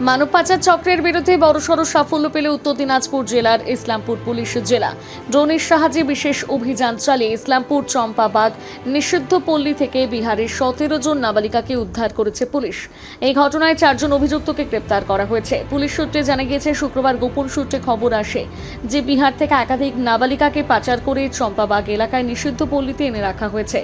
মানব পাচার চক্রের বিরুদ্ধে বড়সড় সাফল্য পেল উত্তর দিনাজপুর জেলার ইসলামপুর পুলিশ জেলা। ড্রোনের সাহায্যে বিশেষ অভিযান চালিয়ে ইসলামপুর চম্পাবাগ নিষিদ্ধ পল্লী থেকে বিহারের 17 জন নাবালিকাকে উদ্ধার করেছে পুলিশ। এই ঘটনায় 4 জন অভিযুক্তকে গ্রেপ্তার করা হয়েছে। পুলিশ সূত্রে জানা গিয়েছে, শুক্রবার গোপন সূত্রে খবর আসে যে বিহার থেকে একাধিক নাবালিকাকে পাচার করে চম্পাবাগ এলাকায় নিষিদ্ধ পল্লীতে এনে রাখা হয়েছে।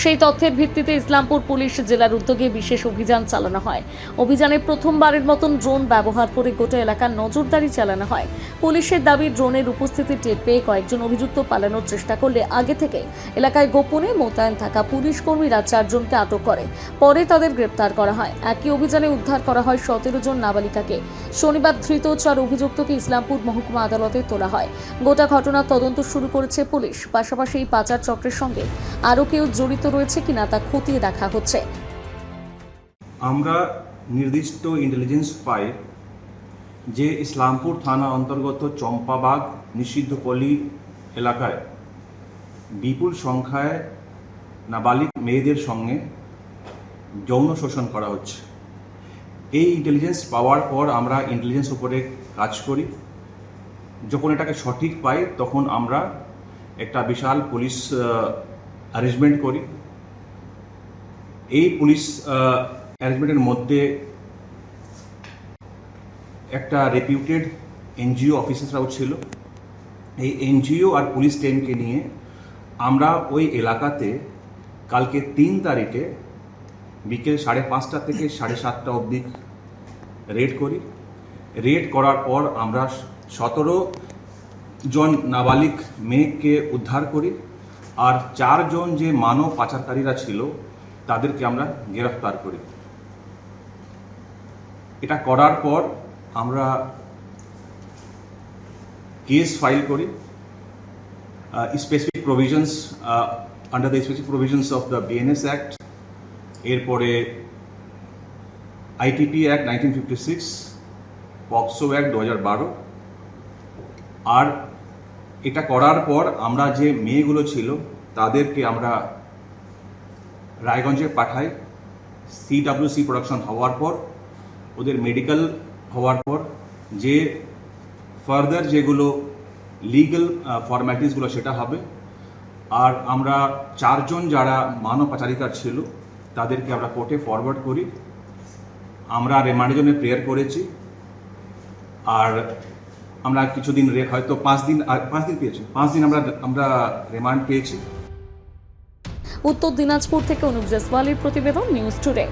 সেই তথ্যের ভিত্তিতে ইসলামপুর পুলিশ জেলার উদ্যোগে বিশেষ অভিযান চালানো হয়। অভিযানে প্রথমবারের মতন ড্রোন ব্যবহার করে গোটা এলাকার নজরদারি চালানো হয়। পুলিশের দাবি, ড্রোনের উপস্থিতি টের পেয়ে কয়েকজন অভিযুক্ত পালানোর চেষ্টা করলে আগে থেকে এলাকায় গোপনে মোতায়েন থাকা পুলিশ কর্মীরা 4 জনকে আটক করে। পরে তাদের গ্রেপ্তার করা হয়। একই অভিযানে উদ্ধার করা হয় 17 জন নাবালিকাকে। শনিবার ধৃত 4 অভিযুক্তকে ইসলামপুর মহকুমা আদালতে তোলা হয়। গোটা ঘটনার তদন্ত শুরু করেছে পুলিশ। পাশাপাশি এই পাচার চক্রের সঙ্গে আরও কেউ জড়িত রয়েছে কিনা তা খতিয়ে দেখা হচ্ছে। আমরা নির্দিষ্ট ইন্টেলিজেন্স পাই যে ইসলামপুর থানা অন্তর্গত চম্পাবাগ নিষিদ্ধ পল্লী এলাকায় বিপুল সংখ্যায় নাবালিক মেয়েদের সঙ্গে যৌন শোষণ করা হচ্ছে। এই ইন্টেলিজেন্স পাওয়ার পর আমরা ইন্টেলিজেন্স উপরে কাজ করি। যখন এটাকে সঠিক পাই তখন আমরা একটা বিশাল পুলিশ অ্যারেঞ্জমেন্ট করি। এই পুলিশ অ্যারেঞ্জমেন্টের মধ্যে একটা রেপিউটেড এনজিও অফিসাররাও ছিল। এই এনজিও আর পুলিশ টিমকে নিয়ে আমরা ওই এলাকাতে কালকে 3 তারিখে বিকেল 5:30 থেকে 7:30 অবধি রেড করি। রেড করার পর আমরা 17 জন নাবালিক মেয়েকে উদ্ধার করি, আর 4 জন যে মানব পাচারকারীরা ছিল তাদেরকে আমরা গ্রেফতার করি। এটা করার পর আমরা কেস ফাইল করি specific provisions under the specific provisions of the BNS act, এরপরে আইটিপি অ্যাক্ট 1956, পক্সো অ্যাক্ট 2012। আর এটা করার পর আমরা যে মেয়েগুলো ছিল তাদেরকে আমরা রায়গঞ্জে পাঠাই। সিডব্লিউসি প্রোডাকশন হওয়ার পর, ওদের মেডিকেল হওয়ার পর, যে ফার্দার যেগুলো লিগ্যাল ফর্ম্যালিটিসগুলো সেটা হবে। আর আমরা 4 জন যারা মানব পাচারিকা ছিল তাদেরকে আমরা কোর্টে ফরওয়ার্ড করি। আমরা রিমান্ডের জন্য প্রেয়ার করেছি। আর আমরা কিছুদিন হয়তো 5 দিন পেয়েছি, 5 দিন আমরা রিমান্ড পেয়েছি। উত্তর দিনাজপুর থেকে অনুপ জেসওয়ালের প্রতিবেদন, নিউজ টুডে।